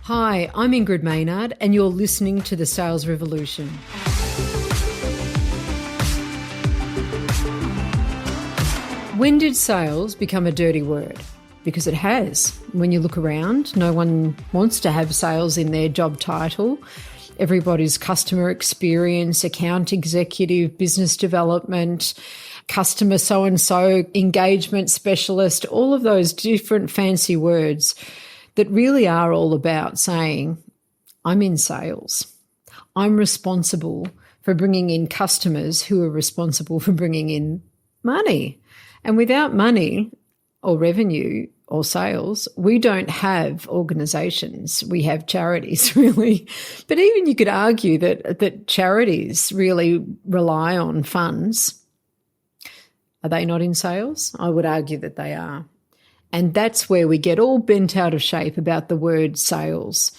Hi, I'm Ingrid Maynard and you're listening to The Sales Revolution. When did sales become a dirty word? Because it has. When you look around, no one wants to have sales in their job title. Everybody's customer experience, account executive, business development, customer so-and-so, engagement specialist, all of those different fancy words that really are all about saying, I'm in sales. I'm responsible for bringing in customers who are responsible for bringing in money. And without money or revenue or sales, we don't have organisations. We have charities, really. But even you could argue that charities really rely on funds. Are they not in sales? I would argue that they are. And that's where we get all bent out of shape about the word sales.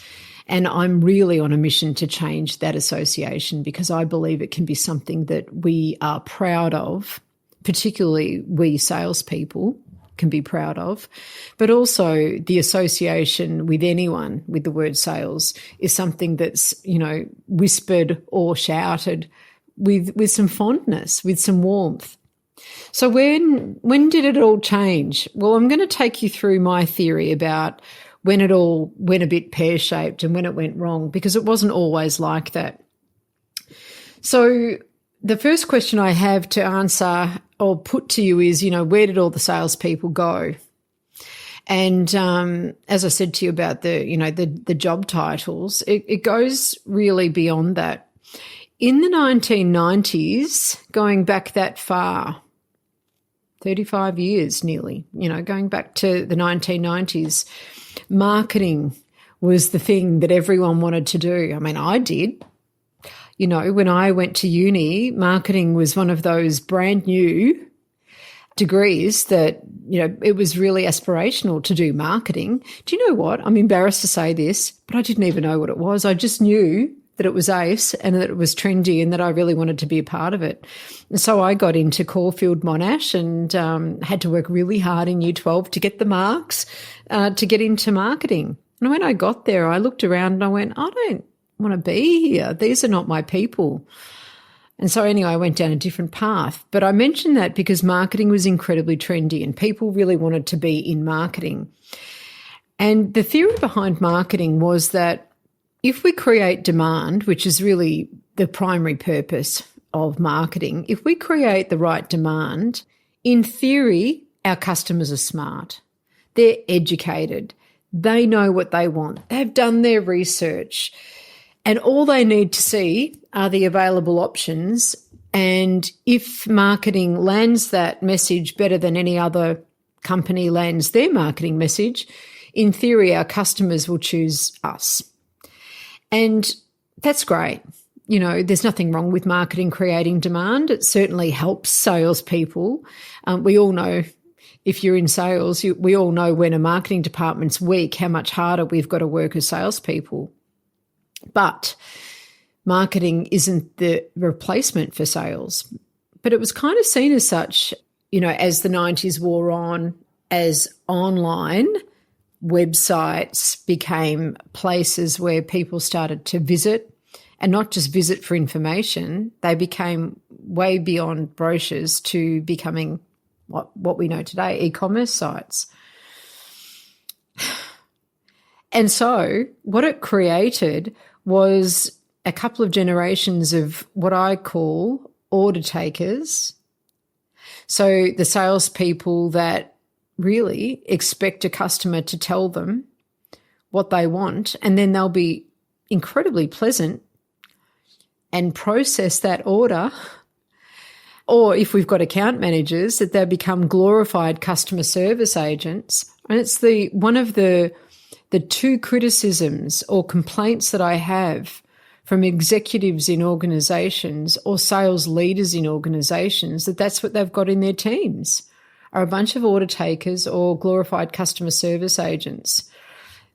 And I'm really on a mission to change that association because I believe it can be something that we are proud of, particularly we salespeople can be proud of, but also the association with anyone with the word sales is something that's, whispered or shouted with some fondness, with some warmth. So when did it all change? Well, I'm going to take you through my theory about when it all went a bit pear-shaped and when it went wrong, because it wasn't always like that. So the first question I have to answer or put to you is, where did all the salespeople go? And as I said to you about the job titles, it goes really beyond that. In the 1990s, going back that far, 35 years nearly, going back to the 1990s, marketing was the thing that everyone wanted to do. I mean, I did. When I went to uni, marketing was one of those brand new degrees that, it was really aspirational to do marketing. Do you know what? I'm embarrassed to say this, but I didn't even know what it was. I just knew that it was ace and that it was trendy and that I really wanted to be a part of it. And so I got into Caulfield Monash and had to work really hard in Year 12 to get the marks to get into marketing. And when I got there, I looked around and I went, I don't want to be here. These are not my people. And so anyway, I went down a different path. But I mentioned that because marketing was incredibly trendy and people really wanted to be in marketing. And the theory behind marketing was that if we create demand, which is really the primary purpose of marketing, if we create the right demand, in theory, our customers are smart. They're educated. They know what they want. They've done their research. And all they need to see are the available options. And if marketing lands that message better than any other company lands their marketing message, in theory, our customers will choose us. And that's great. There's nothing wrong with marketing creating demand. It certainly helps salespeople. We all know, if you're in sales, we all know when a marketing department's weak, how much harder we've got to work as salespeople. But marketing isn't the replacement for sales. But it was kind of seen as such, as the 90s wore on, as online websites became places where people started to visit, and not just visit for information. They became way beyond brochures to becoming what we know today, e-commerce sites. And so what it created was a couple of generations of what I call order takers. So the salespeople that really expect a customer to tell them what they want, and then they'll be incredibly pleasant and process that order. Or if we've got account managers, that they become glorified customer service agents. And it's one of the two criticisms or complaints that I have from executives in organisations or sales leaders in organisations, that's what they've got in their teams, are a bunch of order takers or glorified customer service agents.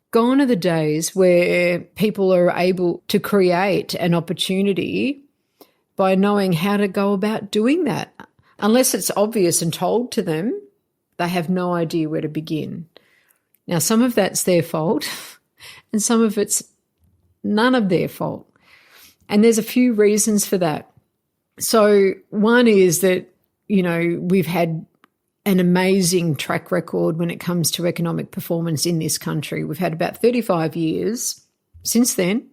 Gone are the days where people are able to create an opportunity by knowing how to go about doing that. Unless it's obvious and told to them, they have no idea where to begin. Now, some of that's their fault, and some of it's none of their fault. And there's a few reasons for that. So one is that, we've had an amazing track record when it comes to economic performance in this country. We've had about 35 years since then,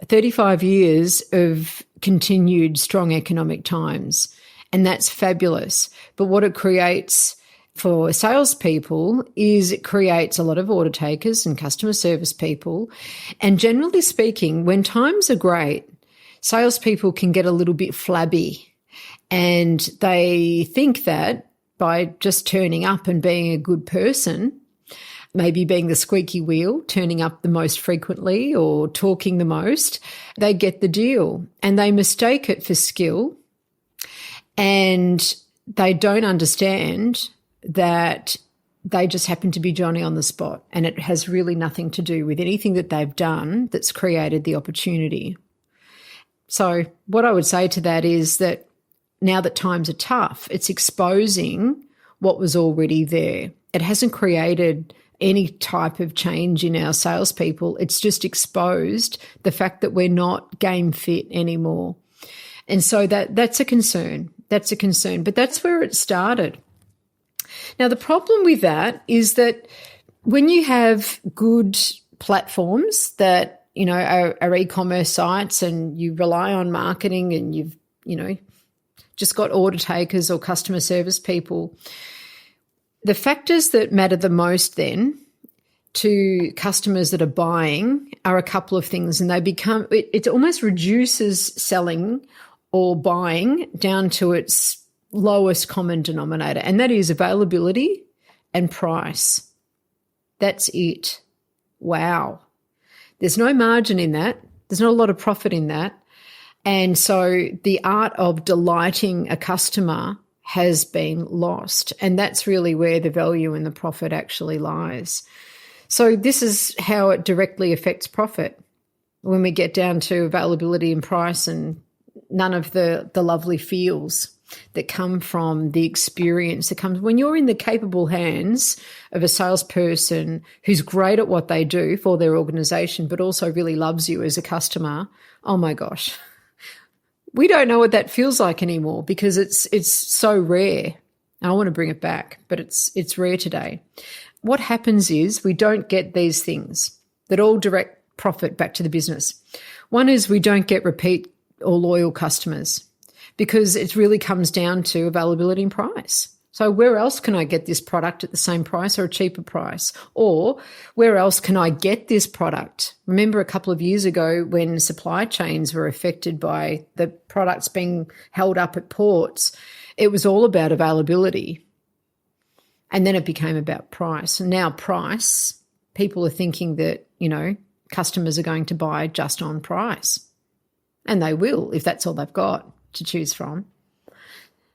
35 years of continued strong economic times, and that's fabulous. But what it creates for salespeople is it creates a lot of order takers and customer service people. And generally speaking, when times are great, salespeople can get a little bit flabby, and they think that by just turning up and being a good person, maybe being the squeaky wheel, turning up the most frequently or talking the most, they get the deal. And they mistake it for skill, and they don't understand that they just happen to be Johnny on the spot, and it has really nothing to do with anything that they've done that's created the opportunity. So what I would say to that is that now that times are tough, it's exposing what was already there. It hasn't created any type of change in our salespeople. It's just exposed the fact that we're not game fit anymore. And so that's a concern. That's a concern. But that's where it started. Now, the problem with that is that when you have good platforms that, are e-commerce sites, and you rely on marketing, and you've, just got order takers or customer service people, the factors that matter the most then to customers that are buying are a couple of things, and it almost reduces selling or buying down to its lowest common denominator, and that is availability and price. That's it. Wow. There's no margin in that. There's not a lot of profit in that. And so the art of delighting a customer has been lost, and that's really where the value and the profit actually lies. So this is how it directly affects profit when we get down to availability and price, and none of the lovely feels that come from the experience that comes when you're in the capable hands of a salesperson who's great at what they do for their organization, but also really loves you as a customer. Oh my gosh. We don't know what that feels like anymore because it's so rare. I want to bring it back, but it's rare today. What happens is we don't get these things that all direct profit back to the business. One is we don't get repeat or loyal customers because it really comes down to availability and price. So where else can I get this product at the same price or a cheaper price? Or where else can I get this product? Remember a couple of years ago when supply chains were affected by the products being held up at ports, it was all about availability. And then it became about price. And now price, people are thinking that, customers are going to buy just on price. And they will if that's all they've got to choose from.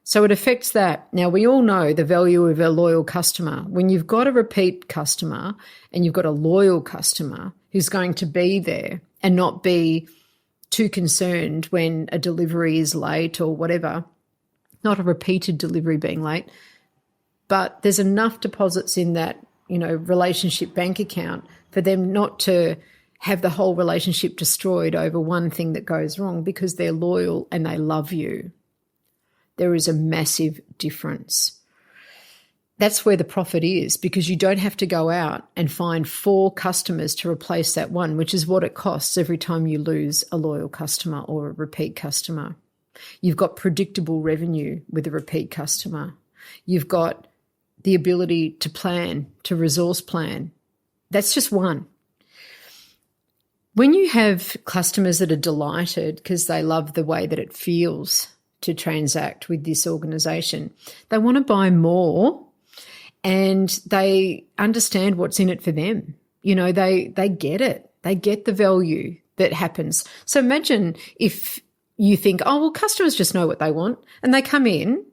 So it affects that. Now, we all know the value of a loyal customer. When you've got a repeat customer and you've got a loyal customer who's going to be there and not be too concerned when a delivery is late or whatever, not a repeated delivery being late, but there's enough deposits in that, relationship bank account for them not to have the whole relationship destroyed over one thing that goes wrong because they're loyal and they love you. There is a massive difference. That's where the profit is, because you don't have to go out and find 4 customers to replace that one, which is what it costs every time you lose a loyal customer or a repeat customer. You've got predictable revenue with a repeat customer. You've got the ability to plan, to resource plan. That's just one. When you have customers that are delighted because they love the way that it feels to transact with this organisation, they want to buy more and they understand what's in it for them. They get it. They get the value that happens. So imagine if you think, customers just know what they want, and they come in.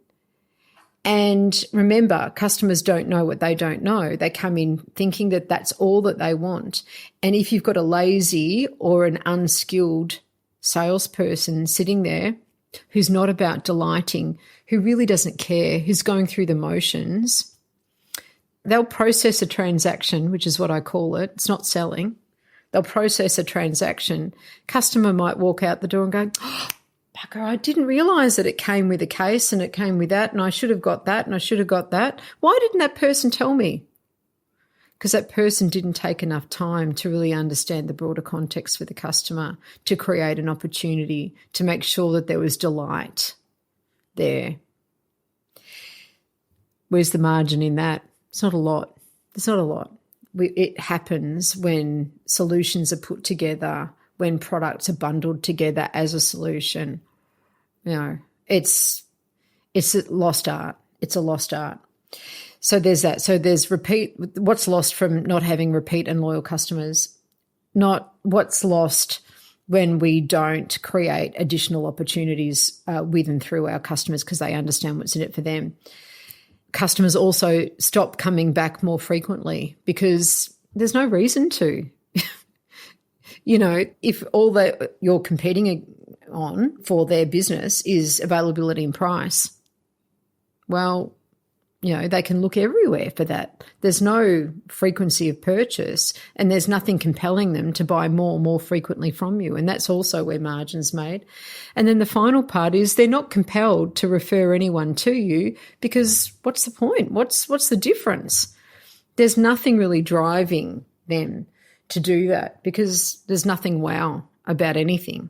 And remember, customers don't know what they don't know. They come in thinking that that's all that they want. And if you've got a lazy or an unskilled salesperson sitting there who's not about delighting, who really doesn't care, who's going through the motions, they'll process a transaction, which is what I call it. It's not selling. They'll process a transaction. Customer might walk out the door and go, oh, bugger, I didn't realise that it came with a case and it came with that and I should have got that and I should have got that. Why didn't that person tell me? Because that person didn't take enough time to really understand the broader context for the customer, to create an opportunity, to make sure that there was delight there. Where's the margin in that? It's not a lot. It's not a lot. It happens when solutions are put together, when products are bundled together as a solution. It's a lost art. It's a lost art. So there's that. So there's repeat. What's lost from not having repeat and loyal customers? Not what's lost when we don't create additional opportunities with and through our customers because they understand what's in it for them. Customers also stop coming back more frequently because there's no reason to. If all that you're competing on for their business is availability and price, well, they can look everywhere for that. There's no frequency of purchase and there's nothing compelling them to buy more frequently from you. And that's also where margin's made. And then the final part is they're not compelled to refer anyone to you because what's the point? What's the difference? There's nothing really driving them to do that because there's nothing wow about anything.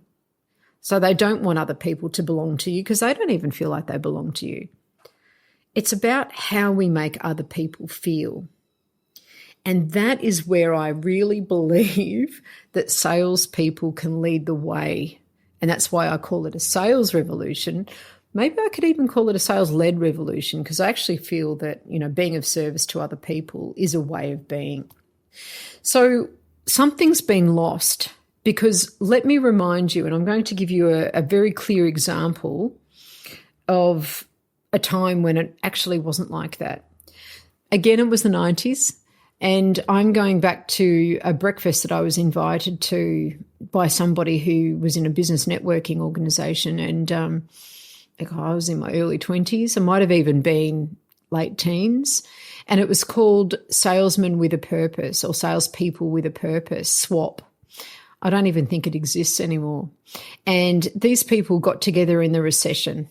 So they don't want other people to belong to you because they don't even feel like they belong to you. It's about how we make other people feel. And that is where I really believe that salespeople can lead the way. And that's why I call it a sales revolution. Maybe I could even call it a sales-led revolution because I actually feel that, being of service to other people is a way of being. So something's been lost because let me remind you, and I'm going to give you a very clear example of a time when it actually wasn't like that. Again, it was the 90s, and I'm going back to a breakfast that I was invited to by somebody who was in a business networking organisation, and I was in my early 20s. I might have even been late teens, and it was called Salesmen with a Purpose or Salespeople with a Purpose, SWAP. I don't even think it exists anymore. And these people got together in the recession.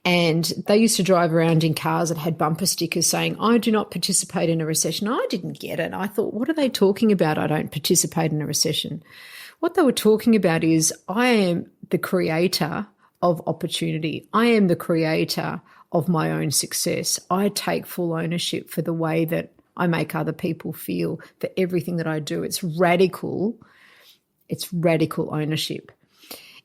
And they used to drive around in cars that had bumper stickers saying, I do not participate in a recession. I didn't get it. I thought, what are they talking about? I don't participate in a recession. What they were talking about is I am the creator of opportunity. I am the creator of my own success. I take full ownership for the way that I make other people feel, for everything that I do. It's radical. It's radical ownership.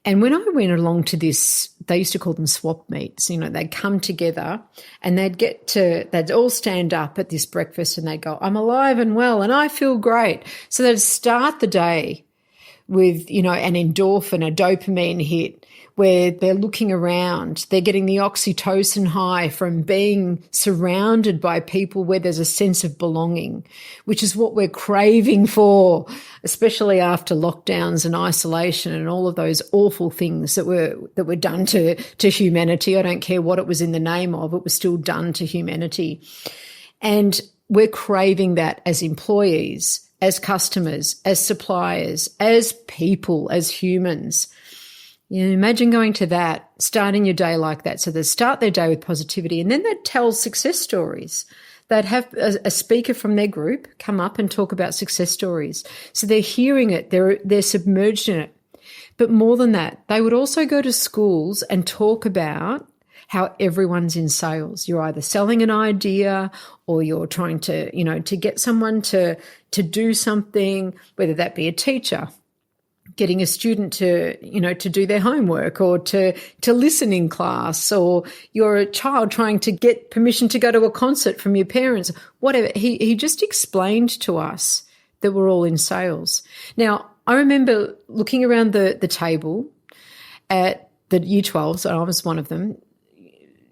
And when I went along to this, they used to call them swap meets. They'd come together and they'd all stand up at this breakfast and they'd go, I'm alive and well and I feel great. So they'd start the day with, an endorphin, a dopamine hit, where they're looking around, they're getting the oxytocin high from being surrounded by people where there's a sense of belonging, which is what we're craving for, especially after lockdowns and isolation and all of those awful things that were done to humanity. I don't care what it was in the name of, it was still done to humanity. And we're craving that as employees, as customers, as suppliers, as people, as humans. Imagine going to that, starting your day like that. So they'd start their day with positivity and then they'd tell success stories. They'd have a speaker from their group come up and talk about success stories. So they're hearing it, they're submerged in it. But more than that, they would also go to schools and talk about how everyone's in sales. You're either selling an idea or you're trying to, to get someone to do something, whether that be a teacher, getting a student to do their homework or to listen in class, or you're a child trying to get permission to go to a concert from your parents, whatever. He just explained to us that we're all in sales. Now, I remember looking around the table at the Year 12s, and I was one of them,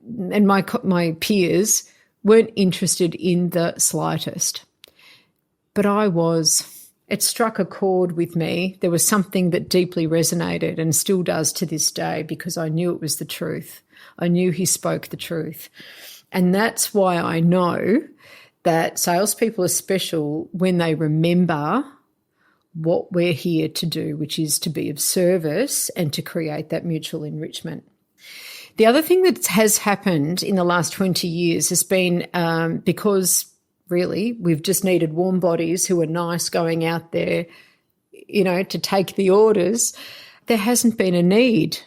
and my peers weren't interested in the slightest. But I was. It struck a chord with me. There was something that deeply resonated and still does to this day because I knew it was the truth. I knew he spoke the truth. And that's why I know that salespeople are special when they remember what we're here to do, which is to be of service and to create that mutual enrichment. The other thing that has happened in the last 20 years has been because really we've just needed warm bodies who are nice going out there, to take the orders. There hasn't been a need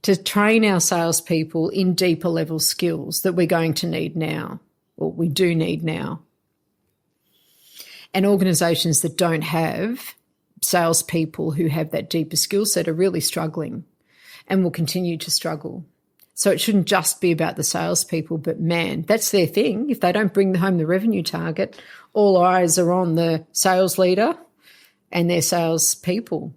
to train our salespeople in deeper level skills that we're going to need now, or we do need now. And organisations that don't have salespeople who have that deeper skill set are really struggling and will continue to struggle. So it shouldn't just be about the salespeople, but man, that's their thing. If they don't bring home the revenue target, all eyes are on the sales leader and their salespeople.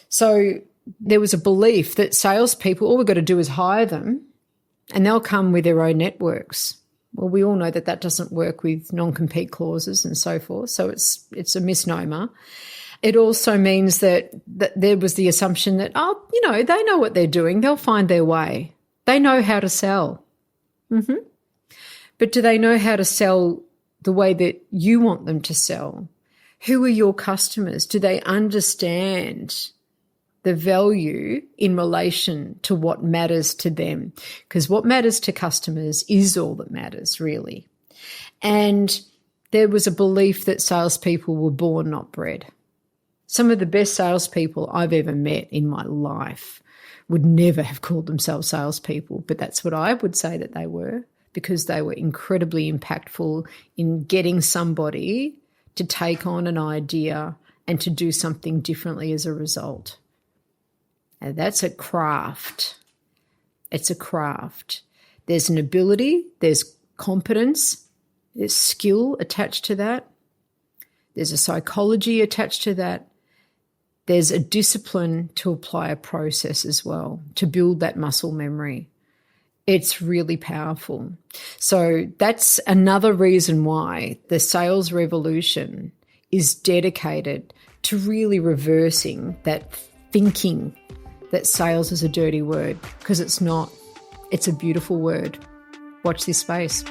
So there was a belief that salespeople, all we've got to do is hire them and they'll come with their own networks. Well, we all know that that doesn't work with non-compete clauses and so forth, so it's a misnomer. It also means that there was the assumption that, they know what they're doing, they'll find their way. They know how to sell. But do they know how to sell the way that you want them to sell? Who are your customers? Do they understand the value in relation to what matters to them? Because what matters to customers is all that matters, really. And there was a belief that salespeople were born, not bred. Some of the best salespeople I've ever met in my life would never have called themselves salespeople, but that's what I would say that they were, because they were incredibly impactful in getting somebody to take on an idea and to do something differently as a result. And that's a craft. It's a craft. There's an ability, there's competence, there's skill attached to that. There's a psychology attached to that. There's a discipline to apply a process as well, to build that muscle memory. It's really powerful. So that's another reason why the sales revolution is dedicated to really reversing that thinking that sales is a dirty word, because it's not. It's a beautiful word. Watch this space.